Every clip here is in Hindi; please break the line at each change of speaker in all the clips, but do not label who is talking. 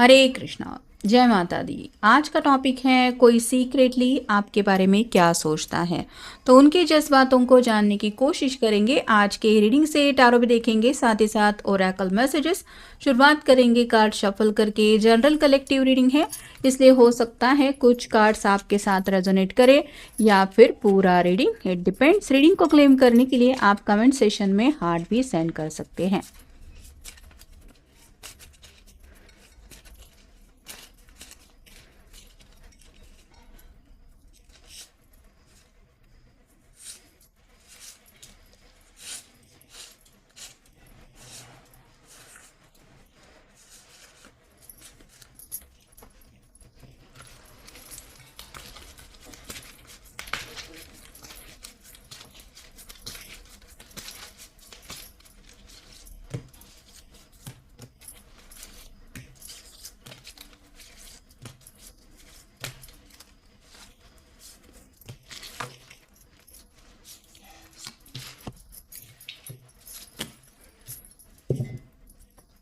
हरे कृष्णा। जय माता दी। आज का टॉपिक है कोई सीक्रेटली आपके बारे में क्या सोचता है। तो उनके जज्बातों को जानने की कोशिश करेंगे। आज के रीडिंग से टारो भी देखेंगे, साथ ही साथ ओरेकल मैसेजेस। शुरुआत करेंगे कार्ड शफल करके। जनरल कलेक्टिव रीडिंग है, इसलिए हो सकता है कुछ कार्ड्स आपके साथ रेजोनेट करे या फिर पूरा रीडिंग, इट डिपेंड्स। रीडिंग को क्लेम करने के लिए आप कमेंट सेशन में हार्ट भी सेंड कर सकते हैं।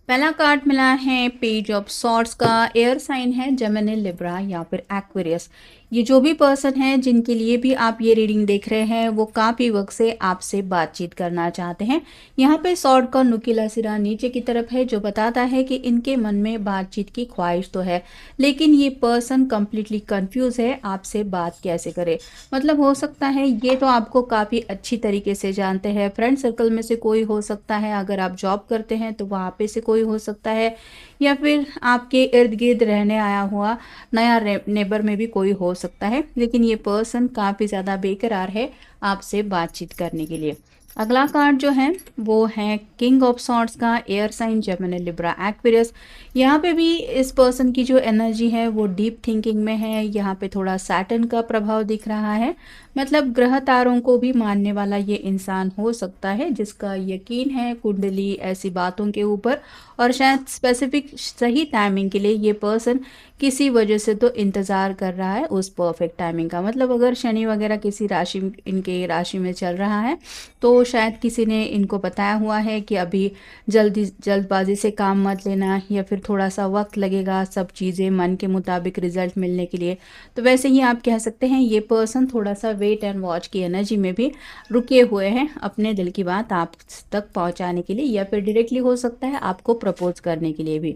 पहला कार्ड मिला है पेज ऑफ सॉर्ड्स का। एयर साइन है जेमिनी, लिब्रा या फिर एक्वेरियस। ये जो भी पर्सन है जिनके लिए भी आप ये रीडिंग देख रहे हैं वो काफ़ी वक्त से आपसे बातचीत करना चाहते हैं। यहाँ पे सॉर्ड का नुकीला सिरा नीचे की तरफ है जो बताता है कि इनके मन में बातचीत की ख्वाहिश तो है, लेकिन ये पर्सन कंप्लीटली कंफ्यूज है आपसे बात कैसे करे। मतलब हो सकता है ये तो आपको काफ़ी अच्छी तरीके से जानते हैं। फ्रेंड सर्कल में से कोई हो सकता है, अगर आप जॉब करते हैं तो वहाँ पे से कोई हो सकता है, या फिर आपके इर्द गिर्द रहने आया हुआ नया नेबर में भी कोई हो सकता है। लेकिन ये पर्सन काफ़ी ज़्यादा बेकरार है आपसे बातचीत करने के लिए। अगला कार्ड जो है वो है किंग ऑफ सॉर्ड्स का। Air sign Gemini, Libra, Aquarius. यहाँ पे भी इस पर्सन की जो एनर्जी है वो डीप थिंकिंग में है। यहाँ पे थोड़ा सैटर्न का प्रभाव दिख रहा है। मतलब ग्रह तारों को भी मानने वाला ये इंसान हो सकता है जिसका यकीन है कुंडली ऐसी बातों के ऊपर, और शायद स्पेसिफिक सही टाइमिंग के लिए ये पर्सन किसी वजह से तो इंतज़ार कर रहा है उस परफेक्ट टाइमिंग का। मतलब अगर शनि वगैरह किसी राशि इनके राशि में चल रहा है तो शायद किसी ने इनको बताया हुआ है कि अभी जल्दबाजी से काम मत लेना, या फिर थोड़ा सा वक्त लगेगा सब चीज़ें मन के मुताबिक रिजल्ट मिलने के लिए। तो वैसे ही आप कह सकते हैं ये पर्सन थोड़ा सा वेट एंड वॉच की एनर्जी में भी रुके हुए हैं अपने दिल की बात आप तक पहुंचाने के लिए, या फिर डायरेक्टली हो सकता है आपको प्रपोज करने के लिए भी।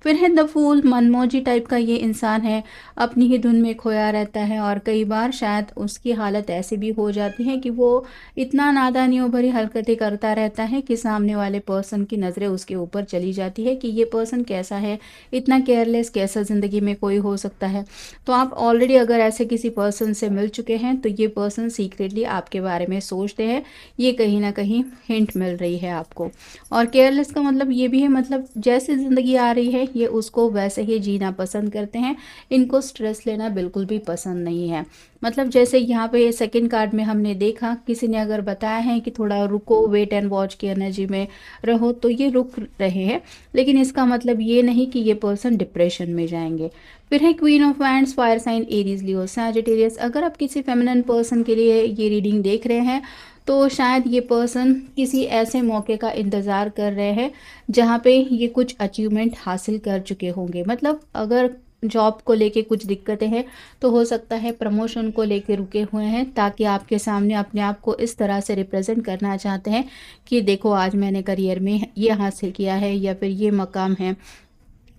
फिर है द फूल। मनमौजी टाइप का ये इंसान है, अपनी ही धुन में खोया रहता है, और कई बार शायद उसकी हालत ऐसी भी हो जाती है कि वो इतना नादानियों भरी हरकतें करता रहता है कि सामने वाले पर्सन की नज़रें उसके ऊपर चली जाती है कि ये पर्सन कैसा है, इतना केयरलेस कैसा ज़िंदगी में कोई हो सकता है। तो आप ऑलरेडी अगर ऐसे किसी पर्सन से मिल चुके हैं तो ये पर्सन सीक्रेटली आपके बारे में सोचते हैं, ये कहीं ना कहीं हिंट मिल रही है आपको। और केयरलेस का मतलब ये भी है, मतलब जैसे ज़िंदगी आ रही है ये उसको वैसे ही जीना पसंद करते हैं। इनको स्ट्रेस लेना बिल्कुल भी पसंद नहीं है। मतलब जैसे यहाँ पे सेकंड कार्ड में हमने देखा, किसी ने अगर बताया है कि थोड़ा रुको, वेट एंड वॉच की एनर्जी में रहो, तो ये रुक रहे हैं। लेकिन इसका मतलब ये नहीं कि ये पर्सन डिप्रेशन में जाएंगे। फिर है queen of wands, fire sign Aries, Leo, Sagittarius. अगर आप किसी फेमिनिन पर्सन के लिए ये रीडिंग देख रहे हैं तो शायद ये पर्सन किसी ऐसे मौके का इंतज़ार कर रहे हैं जहाँ पे ये कुछ अचीवमेंट हासिल कर चुके होंगे। मतलब अगर जॉब को लेके कुछ दिक्कतें हैं तो हो सकता है प्रमोशन को लेके रुके हुए हैं, ताकि आपके सामने अपने आप को इस तरह से रिप्रेजेंट करना चाहते हैं कि देखो आज मैंने करियर में ये हासिल किया है या फिर ये मकाम है।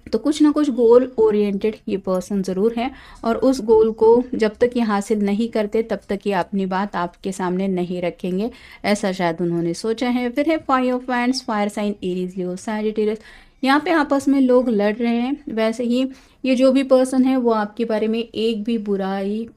तो कुछ ना कुछ गोल ओरिएंटेड ये पर्सन ज़रूर है, और उस गोल को जब तक ये हासिल नहीं करते तब तक ये अपनी बात आपके सामने नहीं रखेंगे, ऐसा शायद उन्होंने सोचा है। फिर है five of wands, fire sign Aries, Leo, Sagittarius. यहाँ पे आपस में लोग लड़ रहे हैं। वैसे ही ये जो भी पर्सन है वो आपके बारे में एक भी बुराई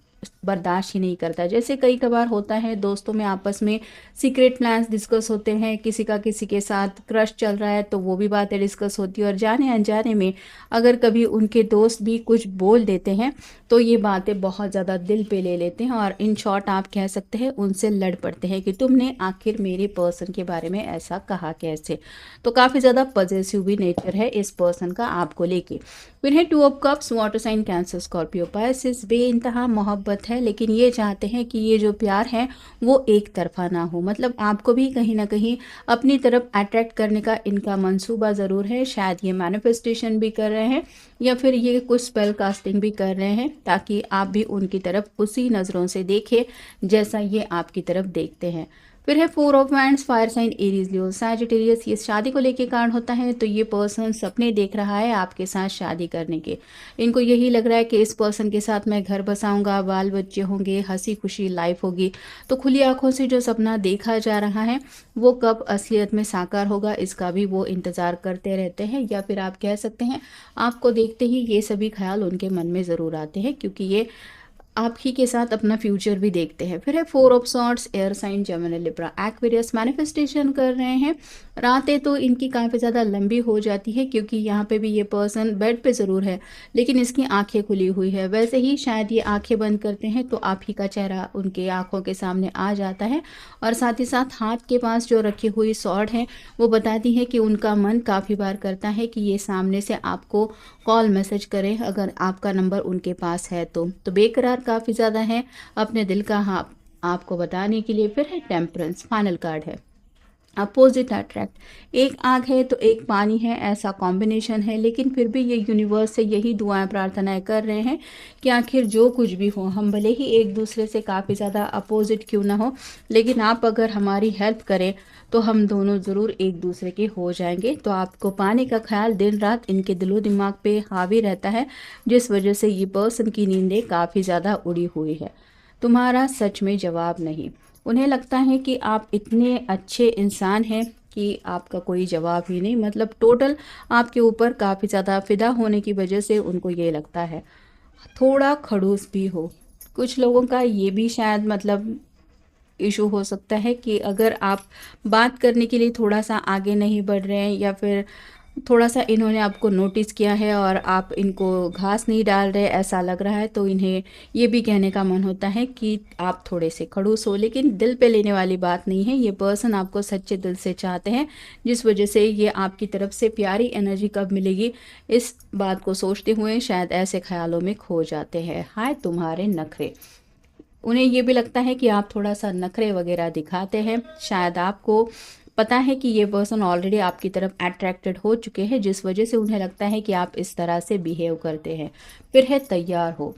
बर्दाश्त ही नहीं करता। जैसे कई कबार होता है दोस्तों में आपस में सीक्रेट प्लान्स डिस्कस होते हैं, किसी का किसी के साथ क्रश चल रहा है तो वो भी बातें डिस्कस होती है, और जाने अनजाने में अगर कभी उनके दोस्त भी कुछ बोल देते हैं तो ये बातें बहुत ज़्यादा दिल पे ले लेते हैं, और इन शॉर्ट आप कह सकते हैं उनसे लड़ पड़ते हैं कि तुमने आखिर मेरे पर्सन के बारे में ऐसा कहा कैसे। तो काफ़ी ज़्यादा पॉजिटिव भी नेचर है इस पर्सन का आपको लेके। फिर है two of cups, water sign Cancer, Scorpio, Pisces. बेइंतहा मोहब्बत मोहब्बत है, लेकिन ये चाहते हैं कि ये जो प्यार है वो एक तरफ़ा ना हो। मतलब आपको भी कहीं न कहीं अपनी तरफ अट्रैक्ट करने का इनका मंसूबा ज़रूर है। शायद ये मैनिफेस्टेशन भी कर रहे हैं या फिर ये कुछ स्पेल कास्टिंग भी कर रहे हैं, ताकि आप भी उनकी तरफ उसी नज़रों से देखें जैसा ये आपकी तरफ देखते हैं। फिर है four of wands, fire sign Aries, Leo, Sagittarius. ये शादी को लेके कारण होता है, तो ये पर्सन सपने देख रहा है आपके साथ शादी करने के। इनको यही लग रहा है कि इस पर्सन के साथ मैं घर बसाऊंगा, बाल बच्चे होंगे, हंसी खुशी लाइफ होगी। तो खुली आंखों से जो सपना देखा जा रहा है वो कब असलियत में साकार होगा, इसका भी वो इंतज़ार करते रहते हैं। या फिर आप कह सकते हैं आपको देखते ही ये सभी ख्याल उनके मन में ज़रूर आते हैं, क्योंकि ये आप ही के साथ अपना फ्यूचर भी देखते हैं। फिर है four of swords, air sign, Gemini, Libra, Aquarius. Manifestation कर रहे हैं। रातें तो इनकी काफ़ी ज़्यादा लंबी हो जाती है, क्योंकि यहाँ पे भी ये पर्सन बेड पे ज़रूर है लेकिन इसकी आंखें खुली हुई है। वैसे ही शायद ये आंखें बंद करते हैं तो आप ही का चेहरा उनके आंखों के सामने आ जाता है, और साथ ही साथ हाथ के पास जो रखी हुई सॉर्ड है वो बताती है कि उनका मन काफ़ी बार करता है कि ये सामने से आपको कॉल मैसेज करें अगर आपका नंबर उनके पास है तो बेकरार काफ़ी ज़्यादा है अपने दिल का हाँ आपको बताने के लिए। फिर है टेम्परेंस, फाइनल कार्ड है। अपोजिट अट्रैक्ट, एक आग है तो एक पानी है, ऐसा कॉम्बिनेशन है। लेकिन फिर भी ये यूनिवर्स से यही दुआएं प्रार्थनाएं कर रहे हैं कि आखिर जो कुछ भी हो, हम भले ही एक दूसरे से काफ़ी ज़्यादा अपोजिट क्यों ना हो, लेकिन आप अगर हमारी हेल्प करें तो हम दोनों ज़रूर एक दूसरे के हो जाएंगे। तो आपको पाने का ख्याल दिन रात इनके दिलो दिमाग पे हावी रहता है, जिस वजह से ये पर्सन की नींदें काफ़ी ज़्यादा उड़ी हुई है। तुम्हारा सच में जवाब नहीं। उन्हें लगता है कि आप इतने अच्छे इंसान हैं कि आपका कोई जवाब ही नहीं। मतलब टोटल आपके ऊपर काफ़ी ज़्यादा फिदा होने की वजह से उनको ये लगता है। थोड़ा खड़ूस भी हो। कुछ लोगों का ये भी शायद मतलब इशू हो सकता है कि अगर आप बात करने के लिए थोड़ा सा आगे नहीं बढ़ रहे हैं, या फिर थोड़ा सा इन्होंने आपको नोटिस किया है और आप इनको घास नहीं डाल रहे ऐसा लग रहा है, तो इन्हें ये भी कहने का मन होता है कि आप थोड़े से खड़ूस हो। लेकिन दिल पे लेने वाली बात नहीं है, ये पर्सन आपको सच्चे दिल से चाहते हैं, जिस वजह से ये आपकी तरफ से प्यारी एनर्जी कब मिलेगी इस बात को सोचते हुए शायद ऐसे ख्यालों में खो जाते हैं। हाय तुम्हारे नखरे, उन्हें ये भी लगता है कि आप थोड़ा सा नखरे वगैरह दिखाते हैं। शायद आपको पता है कि ये पर्सन ऑलरेडी आपकी तरफ अट्रैक्टेड हो चुके हैं, जिस वजह से उन्हें लगता है कि आप इस तरह से बिहेव करते हैं। फिर है तैयार हो,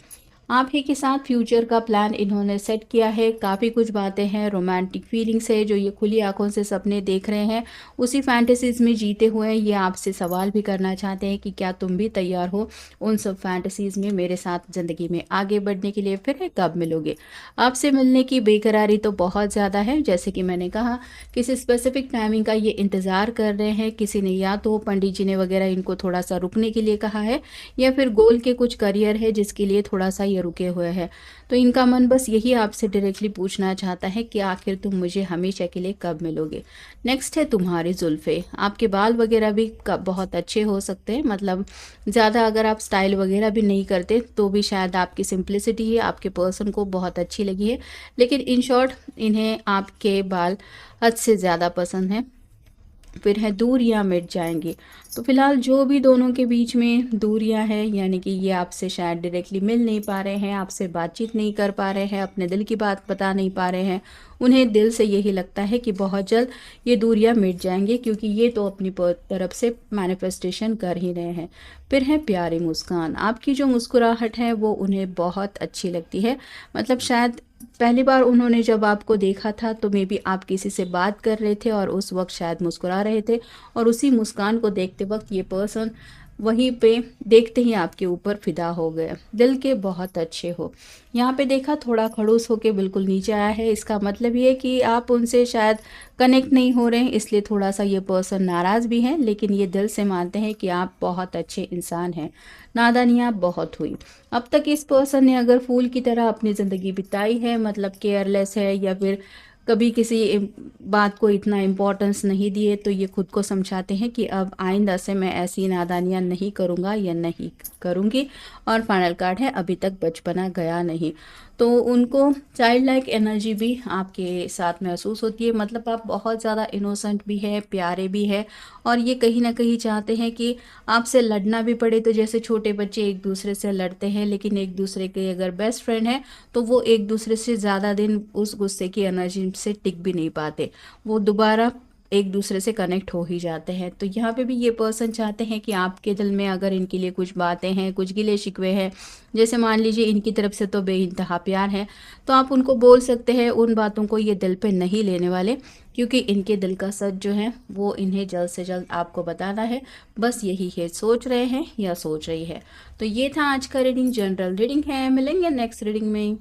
आप ही के साथ फ्यूचर का प्लान इन्होंने सेट किया है। काफ़ी कुछ बातें हैं, रोमांटिक फीलिंग्स है जो ये खुली आंखों से सपने देख रहे हैं, उसी फैंटेसीज में जीते हुए हैं। ये आपसे सवाल भी करना चाहते हैं कि क्या तुम भी तैयार हो उन सब फैंटेसीज में मेरे साथ ज़िंदगी में आगे बढ़ने के लिए। फिर है कब मिलोगे, आपसे मिलने की बेकरारी तो बहुत ज़्यादा है। जैसे कि मैंने कहा, किसी स्पेसिफिक टाइमिंग का ये इंतज़ार कर रहे हैं। किसी ने या तो पंडित जी ने वगैरह इनको थोड़ा सा रुकने के लिए कहा है, या फिर गोल के कुछ करियर है जिसके लिए थोड़ा सा ये रुके हुए हैं। तो इनका मन बस यही आपसे डायरेक्टली पूछना चाहता है कि आखिर तुम मुझे हमेशा के लिए कब मिलोगे। नेक्स्ट है तुम्हारी जुल्फ़े, आपके बाल वगैरह भी बहुत अच्छे हो सकते हैं। मतलब ज़्यादा अगर आप स्टाइल वगैरह भी नहीं करते तो भी शायद आपकी सिंप्लिसिटी है आपके पर्सन को बहुत अच्छी लगी है। लेकिन इन शॉर्ट इन्हें आपके बाल हद से ज़्यादा पसंद हैं। फिर है दूरियां मिट जाएंगी। तो फिलहाल जो भी दोनों के बीच में दूरियां हैं, यानी कि ये आपसे शायद डायरेक्टली मिल नहीं पा रहे हैं, आपसे बातचीत नहीं कर पा रहे हैं, अपने दिल की बात बता नहीं पा रहे हैं, उन्हें दिल से यही लगता है कि बहुत जल्द ये दूरियां मिट जाएंगी, क्योंकि ये तो अपनी तरफ से मैनिफेस्टेशन कर ही रहे हैं। फिर है प्यारी मुस्कान, आपकी जो मुस्कुराहट है वो उन्हें बहुत अच्छी लगती है। मतलब शायद पहली बार उन्होंने जब आपको देखा था तो मे बी आप किसी से बात कर रहे थे और उस वक्त शायद मुस्कुरा रहे थे, और उसी मुस्कान को देखते वक्त ये पर्सन वहीं पे देखते ही आपके ऊपर फिदा हो गए। दिल के बहुत अच्छे हो। यहाँ पे देखा थोड़ा खड़ूस होके बिल्कुल नीचे आया है, इसका मतलब ये है कि आप उनसे शायद कनेक्ट नहीं हो रहे हैं, इसलिए थोड़ा सा ये पर्सन नाराज़ भी हैं। लेकिन ये दिल से मानते हैं कि आप बहुत अच्छे इंसान हैं। नादानियाँ बहुत हुई। अब तक इस पर्सन ने अगर फूल की तरह अपनी ज़िंदगी बिताई है, मतलब केयरलेस है, या फिर कभी किसी बात को इतना इम्पोर्टेंस नहीं दिए, तो ये खुद को समझाते हैं कि अब आइंदा से मैं ऐसी नादानियाँ नहीं करूँगा या नहीं करूँगी। और फाइनल कार्ड है अभी तक बचपना गया नहीं। तो उनको चाइल्ड लाइक एनर्जी भी आपके साथ महसूस होती है, मतलब आप बहुत ज़्यादा इनोसेंट भी है, प्यारे भी है, और ये कहीं ना कहीं चाहते हैं कि आपसे लड़ना भी पड़े। तो जैसे छोटे बच्चे एक दूसरे से लड़ते हैं, लेकिन एक दूसरे के अगर बेस्ट फ्रेंड है तो वो एक दूसरे से ज़्यादा दिन उस गुस्से की एनर्जी से टिक भी नहीं पाते, वो दोबारा एक दूसरे से कनेक्ट हो ही जाते हैं। तो यहाँ पे भी ये पर्सन चाहते हैं कि आपके दिल में अगर इनके लिए कुछ बातें हैं, कुछ गिले शिकवे हैं, जैसे मान लीजिए इनकी तरफ से तो बेइंतहा प्यार है, तो आप उनको बोल सकते हैं उन बातों को, ये दिल पे नहीं लेने वाले, क्योंकि इनके दिल का सच जो है वो इन्हें जल्द से जल्द आपको बताना है। बस यही है, सोच रहे हैं या सोच रही है। तो ये था आज का रीडिंग, जनरल रीडिंग है। मिलेंगे नेक्स्ट रीडिंग में।